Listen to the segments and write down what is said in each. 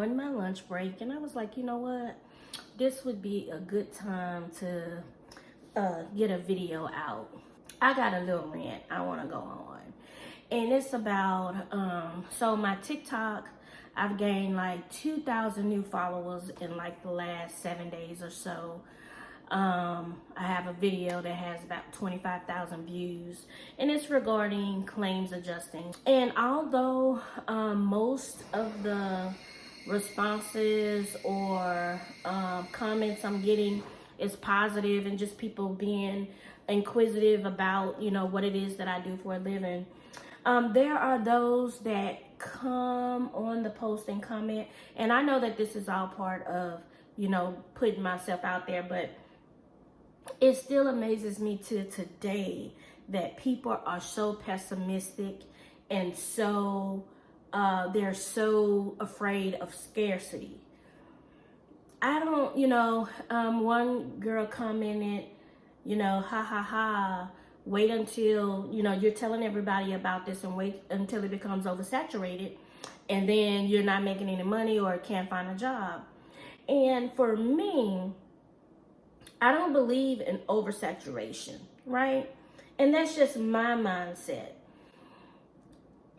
during my lunch break, and I was like, you know what? This would be a good time to get a video out. I got a little rant I want to go on. And it's about, so my TikTok, I've gained like 2,000 new followers in like the last 7 days or so. I have a video that has about 25,000 views, and it's regarding claims adjusting. And although most of the responses or comments I'm getting is positive and just people being inquisitive about, you know, what it is that I do for a living, there are those that come on the post and comment, and I know that this is all part of, you know, putting myself out there, but it still amazes me to today that people are so pessimistic and so they're so afraid of scarcity. I don't, you know, one girl commented, you know, ha ha ha, wait until, you know, you're telling everybody about this and wait until it becomes oversaturated, and then you're not making any money or can't find a job. And for me, I don't believe in oversaturation, right? And that's just my mindset.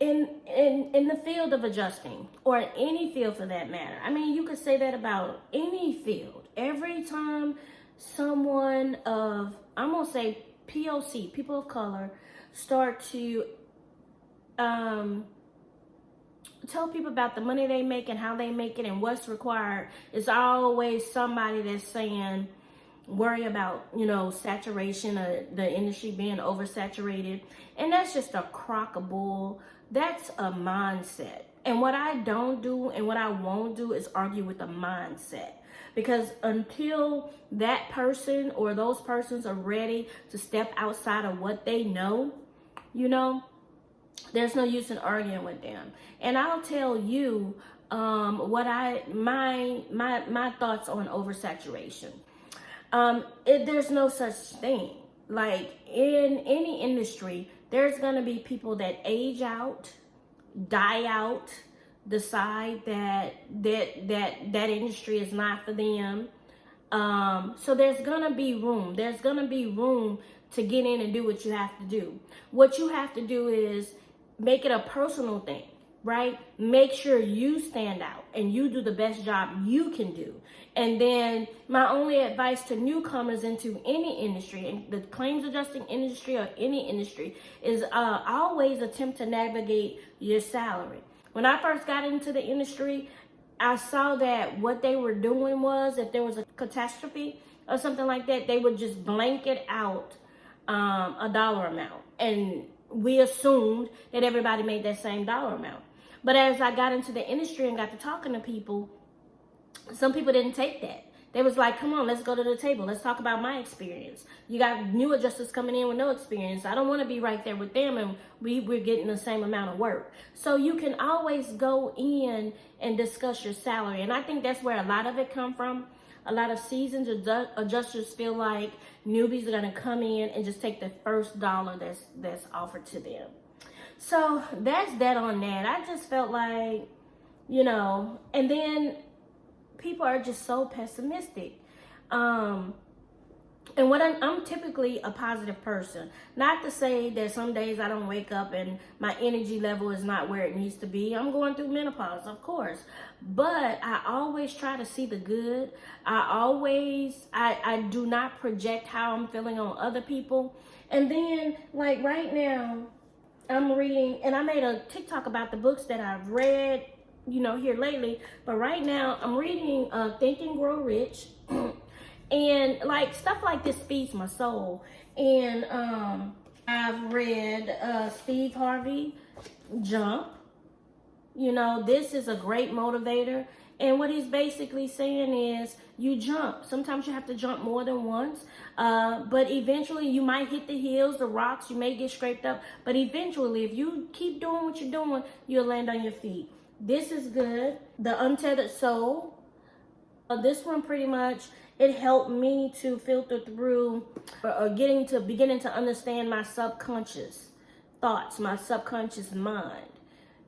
In the field of adjusting, or any field for that matter, I mean, you could say that about any field. Every time someone of, I'm gonna say POC, people of color, start to tell people about the money they make and how they make it and what's required, it's always somebody that's saying, worry about, you know, saturation, the industry being oversaturated. And that's just a crock of bull. That's a mindset. And what I don't do and what I won't do is argue with the mindset. Because until that person or those persons are ready to step outside of what they know, you know, there's no use in arguing with them. And I'll tell you what my thoughts on oversaturation. There's no such thing. Like in any industry, there's gonna be people that age out, die out, decide that industry is not for them. So there's gonna be room. There's gonna be room to get in and do what you have to do. What you have to do is make it a personal thing, right? Make sure you stand out and you do the best job you can do. And then my only advice to newcomers into any industry, and the claims adjusting industry or any industry, is always attempt to navigate your salary. When I first got into the industry, I saw that what they were doing was, if there was a catastrophe or something like that, they would just blanket out a dollar amount. And we assumed that everybody made that same dollar amount. But as I got into the industry and got to talking to people, some people didn't take that. They was like, come on, let's go to the table. Let's talk about my experience. You got new adjusters coming in with no experience. I don't want to be right there with them and we're getting the same amount of work. So you can always go in and discuss your salary. And I think that's where a lot of it come from. A lot of seasoned adjusters feel like newbies are going to come in and just take the first dollar that's offered to them. So that's that on that. I just felt like, you know, and then people are just so pessimistic. And what I'm typically a positive person. Not to say that some days I don't wake up and my energy level is not where it needs to be. I'm going through menopause, of course. But I always try to see the good. I do not project how I'm feeling on other people. And then, like right now, I'm reading, and I made a TikTok about the books that I've read, you know, here lately. But right now, I'm reading Think and Grow Rich. And like stuff like this feeds my soul. And I've read Steve Harvey, Jump. You know, this is a great motivator. And what he's basically saying is you jump. Sometimes you have to jump more than once. But eventually you might hit the hills, the rocks, you may get scraped up. But eventually, if you keep doing what you're doing, you'll land on your feet. This is good. The Untethered Soul. This one pretty much, it helped me to filter through beginning to understand my subconscious thoughts, my subconscious mind,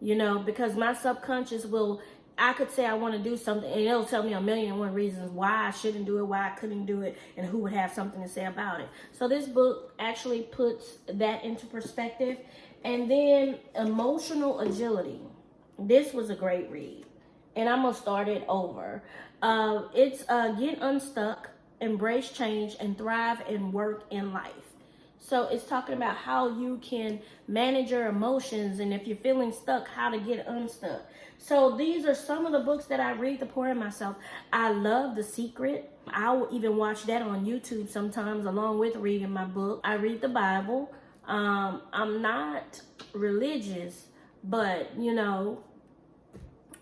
you know, because my subconscious will I could say I want to do something and it'll tell me a million and one reasons why I shouldn't do it, why I couldn't do it, and who would have something to say about it. So this book actually puts that into perspective. And then Emotional Agility. This was a great read. And I'm going to start it over. It's Get Unstuck, Embrace Change, and Thrive and Work in Life. So it's talking about how you can manage your emotions, and if you're feeling stuck, how to get unstuck. So these are some of the books that I read to pour in myself. I love The Secret. I will even watch that on YouTube sometimes along with reading my book. I read the Bible. I'm not religious, but you know,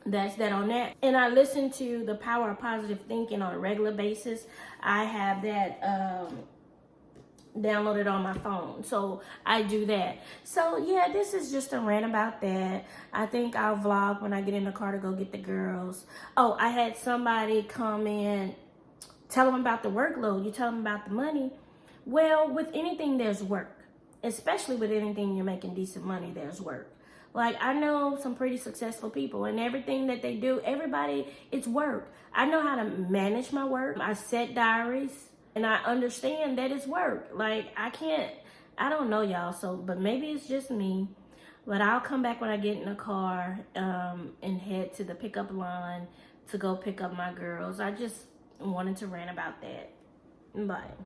that's that on that. And I listen to The Power of Positive Thinking on a regular basis. I have that downloaded on my phone, so I do that. So yeah, this is just a rant about that. I think I'll vlog when I get in the car to go get the girls. Oh, I had somebody come in, tell them about the workload. You tell them about the money. Well, with anything there's work, especially with anything you're making decent money, there's work. Like, I know some pretty successful people, and everything that they do, everybody, it's work. I know how to manage my work. I set diaries. And I understand that it's work. Like, I don't know y'all, so, but maybe it's just me. But I'll come back when I get in the car and head to the pickup line to go pick up my girls. I just wanted to rant about that. Bye.